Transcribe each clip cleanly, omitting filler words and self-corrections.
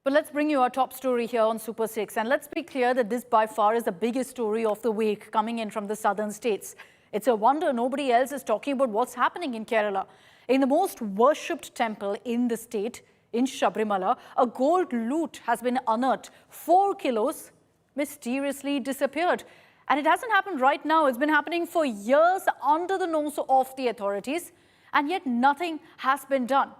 But let's bring you our top story here on Super 6. And let's be clear that this by far is the biggest story of the week coming in from the southern states. It's a wonder nobody else is talking about what's happening in Kerala. In the most worshipped temple in the state, in Sabarimala, a gold loot has been unearthed. 4 kilos mysteriously disappeared. And it hasn't happened right now. It's been happening for years under the nose of the authorities. And yet nothing has been done.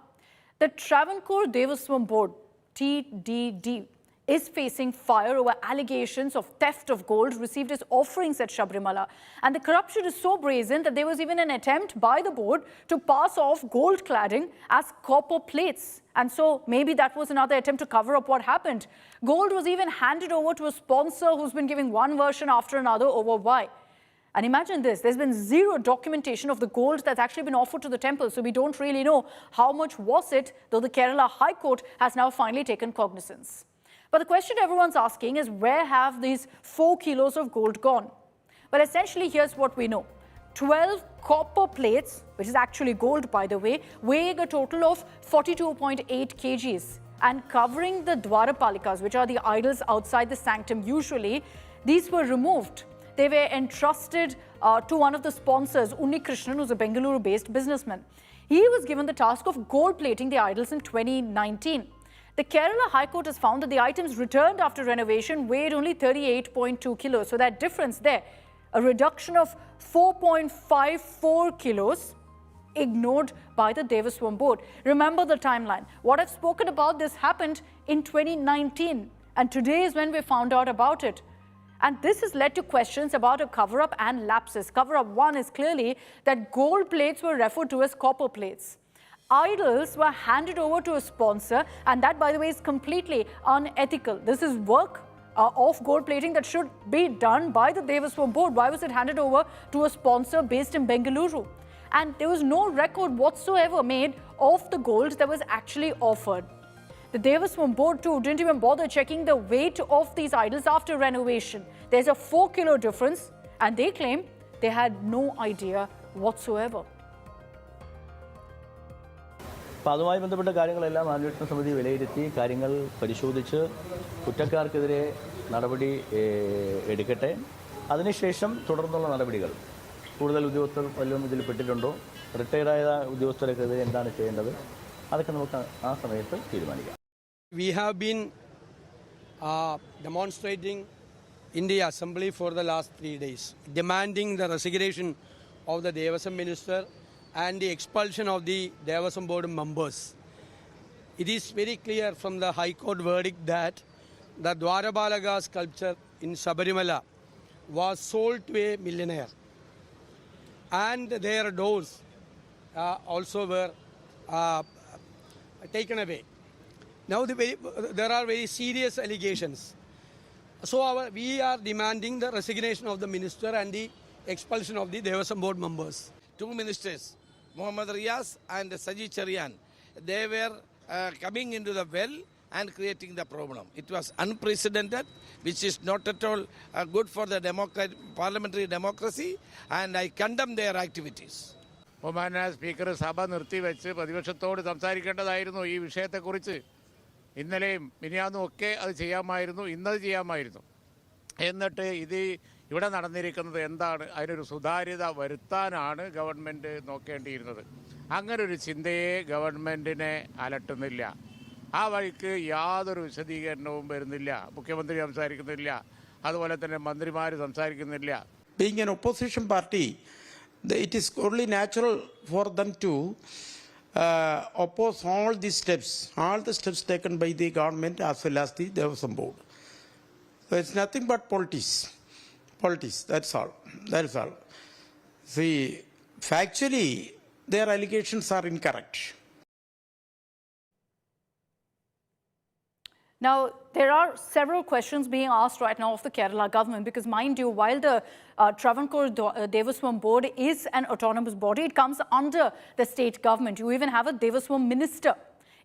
The Travancore Devaswam Board, TDD, is facing fire over allegations of theft of gold received as offerings at Sabarimala. And the corruption is so brazen that there was even an attempt by the board to pass off gold cladding as copper plates. And so maybe that was another attempt to cover up what happened. Gold was even handed over to a sponsor who's been giving one version after another over why. And imagine this, there's been zero documentation of the gold that's actually been offered to the temple, so we don't really know how much was it, though the Kerala High Court has now finally taken cognizance. But the question everyone's asking is, where have these 4 kilos of gold gone? Well, essentially, here's what we know. 12 copper plates, which is actually gold, by the way, weighing a total of 42.8 kgs. And covering the Dwarapalikas, which are the idols outside the sanctum usually, these were removed. They were entrusted to one of the sponsors, Unni Krishnan, who's a Bengaluru-based businessman. He was given the task of gold plating the idols in 2019. The Kerala High Court has found that the items returned after renovation weighed only 38.2 kilos. So that difference there, a reduction of 4.54 kilos, ignored by the Devaswam Board. Remember the timeline. What I've spoken about, this happened in 2019. And today is when we found out about it. And this has led to questions about a cover-up and lapses. Cover-up one is clearly that gold plates were referred to as copper plates. Idols were handed over to a sponsor, and that, by the way, is completely unethical. This is work of gold plating that should be done by the Devaswam Board. Why was it handed over to a sponsor based in Bengaluru? And there was no record whatsoever made of the gold that was actually offered. The Devaswam Board too didn't even bother checking the weight of these idols after renovation. There's a 4 kilo difference, and they claim they had no idea whatsoever. അപ്പോൾ അതുമായി ബന്ധപ്പെട്ട കാര്യങ്ങളെല്ലാം അന്വേഷണ സമിതി വിലയിരുത്തി കാര്യങ്ങൾ പരിശോധിച്ച് കുറ്റക്കാർക്കെതിരെ നടപടി എടുക്കട്ടെ. അതിനുശേഷം തുടർന്നുള്ള നടപടികൾ കൂടുതൽ ഉദ്യോഗസ്ഥർ വല്ലതും ഇതിൽ പെട്ടിട്ടുണ്ടോ, റിട്ടയർഡായ ഉദ്യോഗസ്ഥർക്കെതിരെ എന്താണ് ചെയ്യേണ്ടത്, അതൊക്കെ നമുക്ക് ആ സമയത്ത് തീരുമാനിക്കാം. We have been demonstrating in the assembly for the last 3 days, demanding the resignation of the Devaswam minister and the expulsion of the Devaswam board members. It is very clear from the High Court verdict that the Dwarapalika sculpture in Sabarimala was sold to a millionaire, and their doors also were taken away. Now there are very serious allegations. So we are demanding the resignation of the minister and the expulsion of the Devaswam board members. 2 ministers, Muhammad Riyaz and Saji Charian, they were coming into the well and creating the problem. It was unprecedented, which is not at all good for the parliamentary democracy, and I condemn their activities. ബഹുമാന്യ speaker സഭ നിർത്തിവെച്ച് പ്രതിപക്ഷത്തോട് സംസാരിക്കേണ്ടതായിരുന്നു ഈ വിഷയത്തെക്കുറിച്ച്. ഇന്നലെയും മിനിയാന്നും ഒക്കെ അത് ചെയ്യാമായിരുന്നു, ഇന്നത് ചെയ്യാമായിരുന്നു. എന്നിട്ട് ഇവിടെ നടന്നിരിക്കുന്നത് എന്താണ്? അതിനൊരു സുതാര്യത വരുത്താനാണ് ഗവൺമെൻറ് നോക്കേണ്ടിയിരുന്നത്. അങ്ങനൊരു ചിന്തയെ ഗവൺമെൻറ്റിനെ അലട്ടുന്നില്ല. ആ വഴിക്ക് യാതൊരു വിശദീകരണവും വരുന്നില്ല. മുഖ്യമന്ത്രി സംസാരിക്കുന്നില്ല, അതുപോലെ തന്നെ മന്ത്രിമാർ സംസാരിക്കുന്നില്ല. Being an opposition party, it is only natural for them to oppose all the steps taken by the government as well as the Devaswam board. So it's nothing but politics, that's all. See, factually their allegations are incorrect. Now, there are several questions being asked right now of the Kerala government because, mind you, while the Travancore Devaswam Board is an autonomous body, it comes under the state government. You even have a Devaswam minister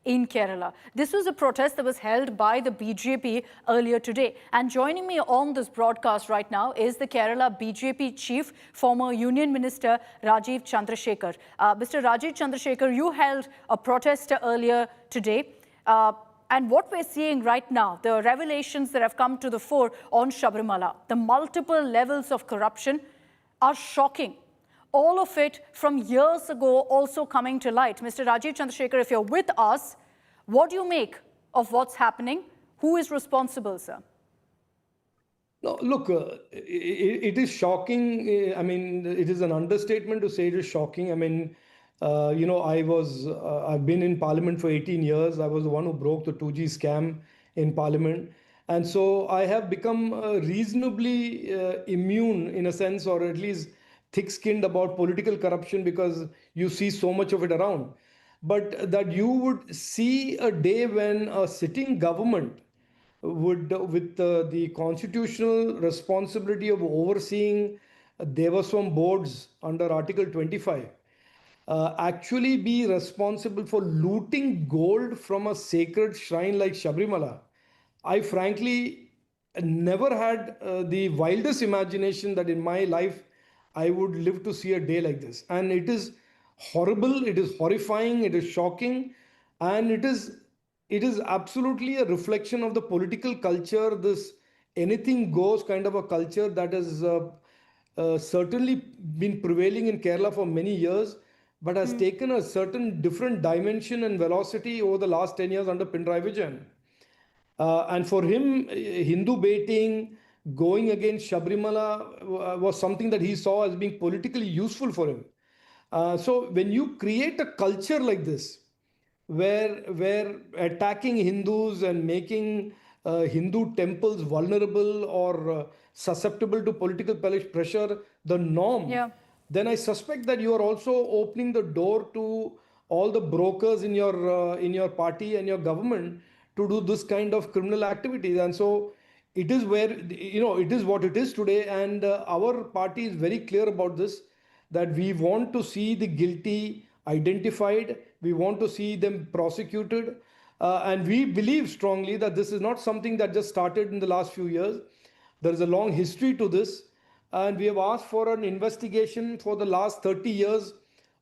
in Kerala. This was a protest that was held by the BJP earlier today. And joining me on this broadcast right now is the Kerala BJP chief, former Union Minister Rajiv Chandrasekhar. Mr. Rajiv Chandrasekhar, you held a protest earlier today. And what we're seeing right now, the revelations that have come to the fore on Sabarimala, the multiple levels of corruption are shocking. All of it from years ago also coming to light. Mr. Rajiv Chandrasekhar, if you're with us, what do you make of what's happening? Who is responsible, sir? No, look, it is shocking. I mean, it is an understatement to say it is shocking. I mean, I've been in Parliament for 18 years. I was the one who broke the 2G scam in Parliament. And so I have become reasonably immune in a sense, or at least thick-skinned about political corruption because you see so much of it around. But that you would see a day when a sitting government would, with the constitutional responsibility of overseeing Devaswam boards under Article 25, actually be responsible for looting gold from a sacred shrine like Sabarimala. I frankly never had the wildest imagination that in my life I would live to see a day like this. And it is horrible, it is horrifying, it is shocking, and it is absolutely a reflection of the political culture, this anything goes kind of a culture that has certainly been prevailing in Kerala for many years, but has taken a certain different dimension and velocity over the last 10 years under Pinarayi Vijayan. And for him, Hindu baiting, going against Sabarimala was something that he saw as being politically useful for him. So when you create a culture like this, where attacking Hindus and making Hindu temples vulnerable or susceptible to political pressure the norm, then I suspect that you are also opening the door to all the brokers in your party and your government to do this kind of criminal activities. And so it is where, it is what it is today. And our party is very clear about this, that we want to see the guilty identified. We want to see them prosecuted. And we believe strongly that this is not something that just started in the last few years. There is a long history to this. And we have asked for an investigation for the last 30 years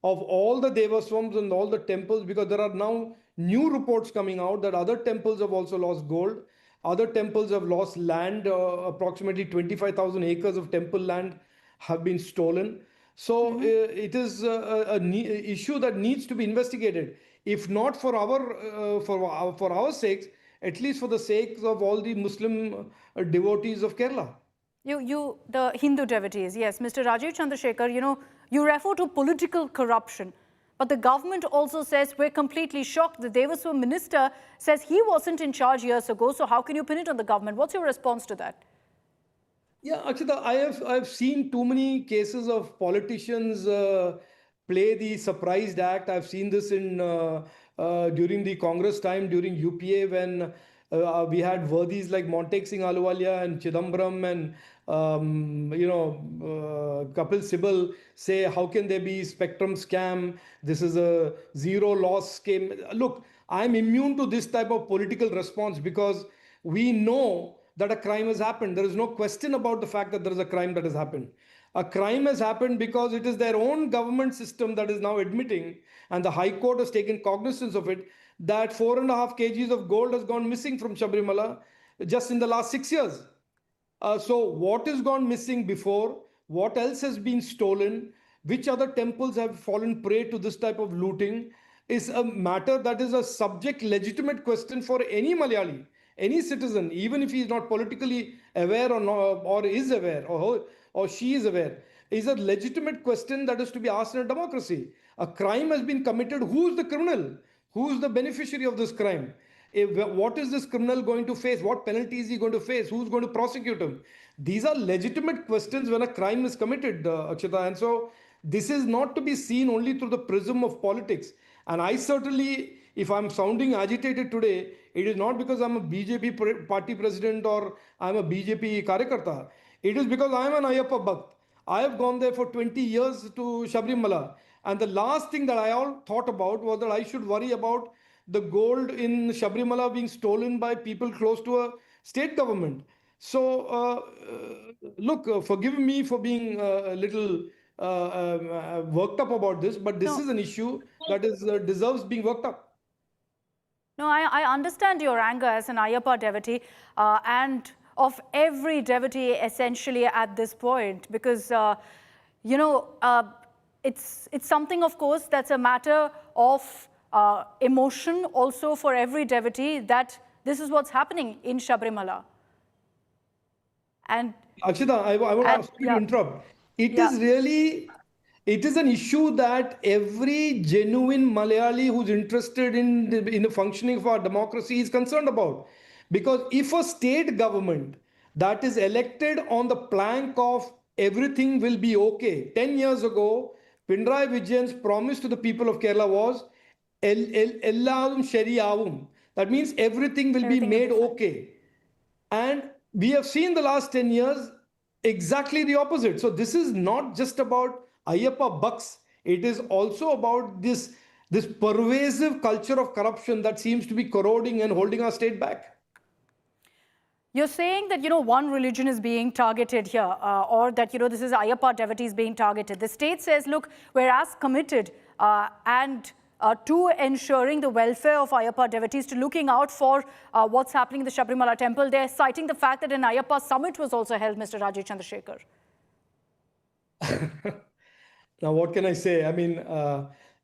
of all the Devaswams and all the temples, because there are now new reports coming out that other temples have also lost gold. Other temples have lost land. Approximately 25,000 acres of temple land have been stolen. So it is an issue that needs to be investigated, if not for our sakes, at least for the sakes of all the Muslim devotees of Kerala. The Hindu devotees, yes. Mr. Rajiv Chandrasekhar, you refer to political corruption, but the government also says we're completely shocked. The Devaswam minister says he wasn't in charge years ago, so how can you pin it on the government? What's your response to that? Yeah, Akshita, I've seen too many cases of politicians play the surprised act. I've seen this in during the Congress time, during UPA, when we had worthies like Montek Singh Ahluwalia and Chidambaram and Kapil Sibal say, how can there be spectrum scam? This is a zero loss scheme. Look, I'm immune to this type of political response because we know that a crime has happened. There is no question about the fact that there is a crime that has happened. A crime has happened because it is their own government system that is now admitting, and the High Court has taken cognizance of it, that 4.5 kgs of gold has gone missing from Sabarimala just in the last 6 years. So what has gone missing before? What else has been stolen? Which other temples have fallen prey to this type of looting is a matter that is a subject legitimate question for any Malayali. Any citizen, even if he is not politically aware or, not, or is aware or she is aware, is a legitimate question that is to be asked in a democracy. A crime has been committed. Who is the criminal? Who is the beneficiary of this crime? What is this criminal going to face? What penalty is he going to face? Who's going to prosecute him? These are legitimate questions when a crime is committed, Akshita. And so this is not to be seen only through the prism of politics. And I certainly, if I'm sounding agitated today, it is not because I'm a BJP party president or I'm a BJP Karyakarta. It is because I'm an Ayyappa Bhakt. I have gone there for 20 years to Sabarimala. And the last thing that I all thought about was that I should worry about the gold in Sabarimala being stolen by people close to a state government. So, look, forgive me for being a little worked up about this, but this is an issue that is deserves being worked up. No, I understand your anger as an Ayyappa devotee and of every devotee essentially at this point because, you know, it's something, of course, that's a matter of emotion also for every devotee that this is what's happening in Sabarimala. And Akshita, I want to ask you to yeah, interrupt. It yeah. is really, it is an issue that every genuine Malayali who's interested in the functioning of our democracy is concerned about. Because if a state government that is elected on the plank of everything will be okay, 10 years ago, Pinarayi Vijayan's promise to the people of Kerala was, Ellavum Sheriyavum. That means everything will be Everything will made be fine. okay. And we have seen the last 10 years exactly the opposite. So this is not just about Ayyappa bucks. It is also about this pervasive culture of corruption that seems to be corroding and holding our state back. You're saying that, you know, one religion is being targeted here or that, you know, this is Ayyappa devotees being targeted. The state says, look, we're as committed to ensuring the welfare of Ayyappa devotees, to looking out for what's happening in the Sabarimala temple. They're citing the fact that an Ayyappa summit was also held, Mr. Rajiv Chandrasekhar. Now, what can I say? I mean,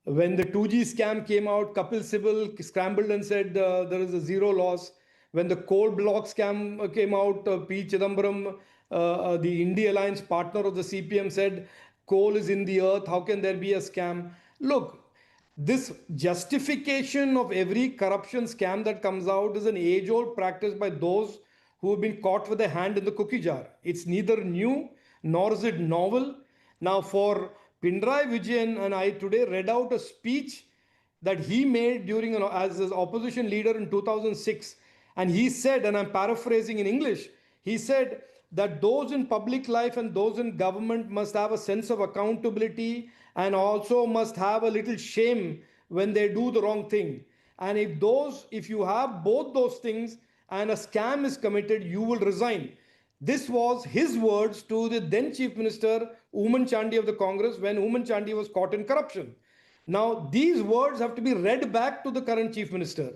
when the 2G scam came out, Kapil Sibal scrambled and said there is a zero loss. When the coal block scam came out, P. Chidambaram, the India Alliance partner of the CPM, said coal is in the earth. How can there be a scam? Look, this justification of every corruption scam that comes out is an age-old practice by those who have been caught with their hand in the cookie jar. It's neither new nor is it novel. Now, for Pinarayi Vijayan, and I today read out a speech that he made during as his opposition leader in 2006, and he said, and I'm paraphrasing in English, he said that those in public life and those in government must have a sense of accountability and also must have a little shame when they do the wrong thing. And if you have both those things and a scam is committed, you will resign. This was his words to the then Chief Minister, Oomen Chandy of the Congress, when Oomen Chandy was caught in corruption. Now, these words have to be read back to the current Chief Minister.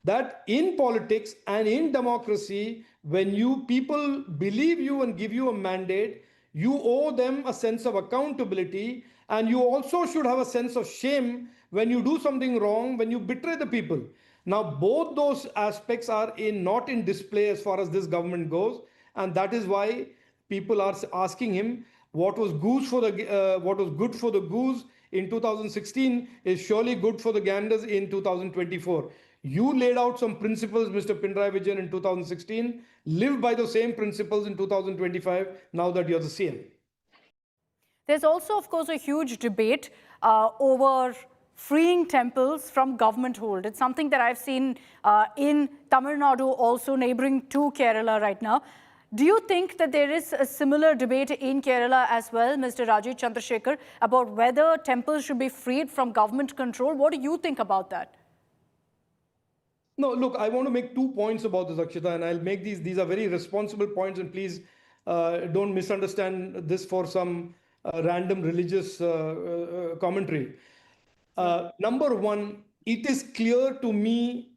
That in politics and in democracy, when people believe you and give you a mandate, you owe them a sense of accountability, and you also should have a sense of shame when you do something wrong, when you betray the people. Now, both those aspects are not in display as far as this government goes, and that is why people are asking him what was good for the goose in 2016 is surely good for the ganders in 2024. You laid out some principles, Mr. Pinarayi Vijayan, in 2016. Live by the same principles in 2025, now that you're the CM. There's also, of course, a huge debate over freeing temples from government hold. It's something that I've seen in Tamil Nadu, also neighboring to Kerala right now. Do you think that there is a similar debate in Kerala as well, Mr. Rajiv Chandrasekhar, about whether temples should be freed from government control? What do you think about that? No, look, I want to make 2 points about this, Akshita, and I'll make these are very responsible points, and please don't misunderstand this for some random religious commentary. Number one, it is clear to me,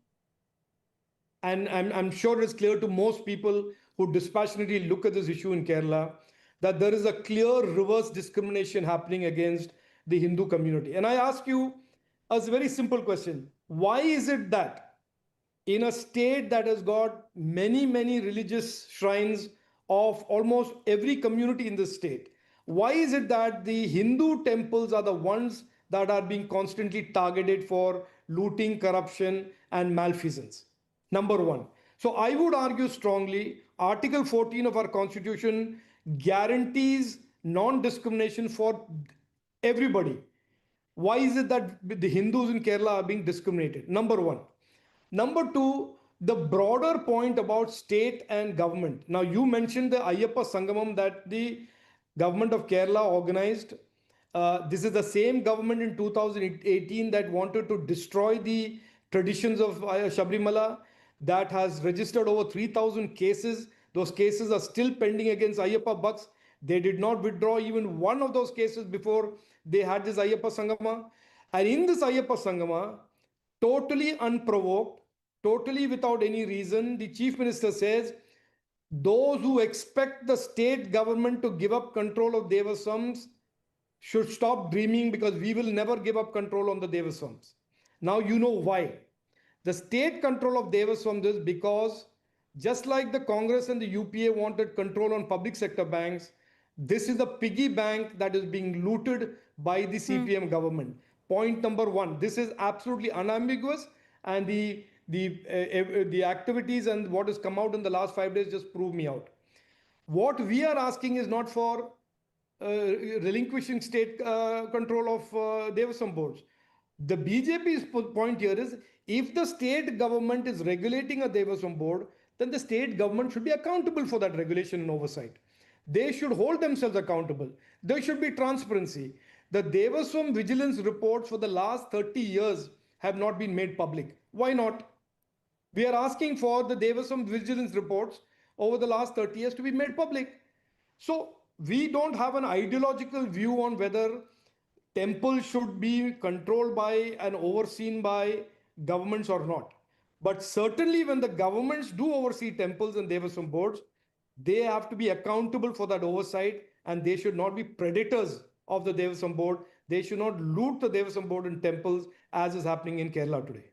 and I'm sure it's clear to most people who dispassionately look at this issue in Kerala, that there is a clear reverse discrimination happening against the Hindu community. And I ask you a very simple question. Why is it that in a state that has got many, many religious shrines of almost every community in the state, why is it that the Hindu temples are the ones that are being constantly targeted for looting, corruption, and malfeasance? Number one. So I would argue strongly, Article 14 of our Constitution guarantees non-discrimination for everybody. Why is it that the Hindus in Kerala are being discriminated? Number one. Number two, the broader point about state and government. Now, you mentioned the Ayyappa Sangamam that the government of Kerala organized. This is the same government in 2018 that wanted to destroy the traditions of Sabarimala, that has registered over 3,000 cases. Those cases are still pending against Ayyappa bucks. They did not withdraw even one of those cases before they had this Ayyappa Sangama. And in this Ayyappa Sangama, totally unprovoked, totally without any reason. The Chief Minister says, those who expect the state government to give up control of Devaswams should stop dreaming, because we will never give up control on the Devaswams. Now you know why. The state control of Devaswams is because, just like the Congress and the UPA wanted control on public sector banks, this is a piggy bank that is being looted by the CPM government. Point number one, this is absolutely unambiguous, and the activities and what has come out in the last 5 days just prove me out. What we are asking is not for relinquishing state control of Devaswam boards. The BJP's point here is, if the state government is regulating a Devaswam board, then the state government should be accountable for that regulation and oversight. They should hold themselves accountable. There should be transparency. The Devaswam vigilance reports for the last 30 years have not been made public. Why not? We are asking for the Devaswam vigilance reports over the last 30 years to be made public. So we don't have an ideological view on whether temples should be controlled by and overseen by governments or not. But certainly when the governments do oversee temples and Devaswam boards, they have to be accountable for that oversight, and they should not be predators of the Devaswam board. They should not loot the Devaswam board in temples, as is happening in Kerala today.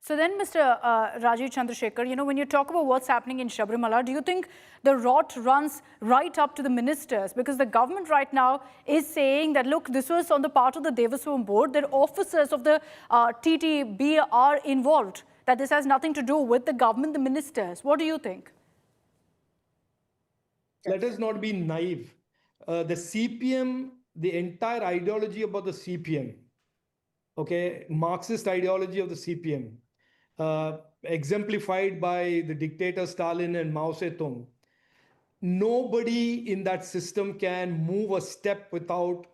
So then, Mr. Rajiv Chandrasekhar, when you talk about what's happening in Sabarimala, do you think the rot runs right up to the ministers? Because the government right now is saying that, look, this was on the part of the Devaswam board, that officers of the TTB are involved, that this has nothing to do with the government, the ministers. What do you think? Let us not be naive. The CPM, the entire ideology about the CPM, okay, Marxist ideology of the CPM, exemplified by the dictator Stalin and Mao Zedong, nobody in that system can move a step without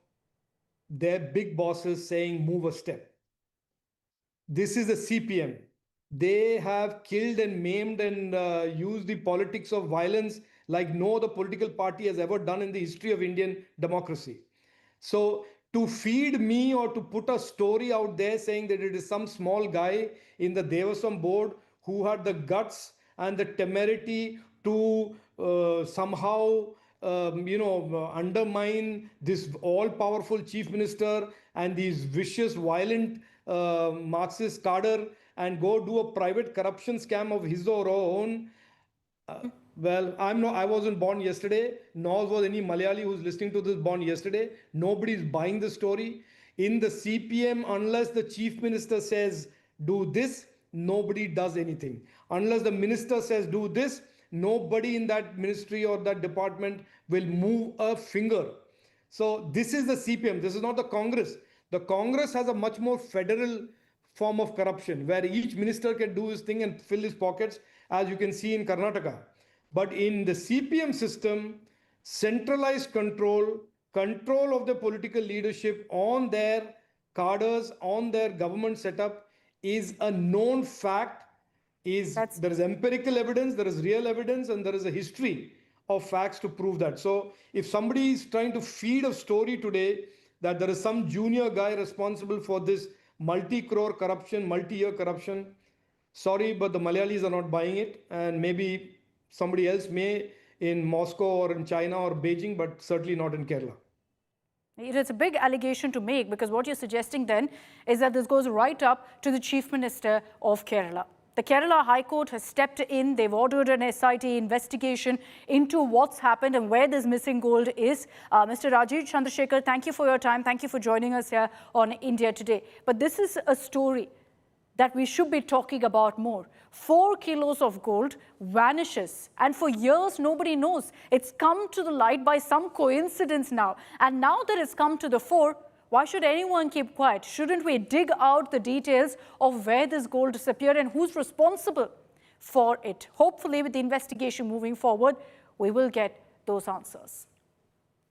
their big bosses saying move a step. This is the CPM. They have killed and maimed and used the politics of violence like no other political party has ever done in the history of Indian democracy. So to feed me or to put a story out there saying that it is some small guy in the Devaswam board who had the guts and the temerity to somehow undermine this all-powerful chief minister and these vicious, violent Marxist cadre and go do a private corruption scam of his or her own. Well, I wasn't born yesterday, nor was any Malayali who's listening to this born yesterday. Nobody's buying the story. In the CPM, unless the chief minister says, do this, nobody does anything. Unless the minister says, do this, nobody in that ministry or that department will move a finger. So this is the CPM. This is not the Congress. The Congress has a much more federal form of corruption, where each minister can do his thing and fill his pockets, as you can see in Karnataka. But in the CPM system, centralized control of the political leadership on their cadres, on their government setup is a known fact. There is empirical evidence, there is real evidence, and there is a history of facts to prove that. So if somebody is trying to feed a story today that there is some junior guy responsible for this multi-crore corruption, multi-year corruption, sorry, but the Malayalis are not buying it, and maybe somebody else may in Moscow or in China or Beijing, but certainly not in Kerala. It's a big allegation to make, because what you're suggesting then is that this goes right up to the Chief Minister of Kerala. The Kerala High Court has stepped in. They've ordered an SIT investigation into what's happened and where this missing gold is. Mr. Rajiv Chandrasekhar, thank you for your time. Thank you for joining us here on India Today. But this is a story that we should be talking about more. 4 kilos of gold vanishes, and for years nobody knows. It's come to the light by some coincidence now, and now that it's come to the fore, why should anyone keep quiet? Shouldn't we dig out the details of where this gold disappeared and who's responsible for it? Hopefully, with the investigation moving forward, we will get those answers.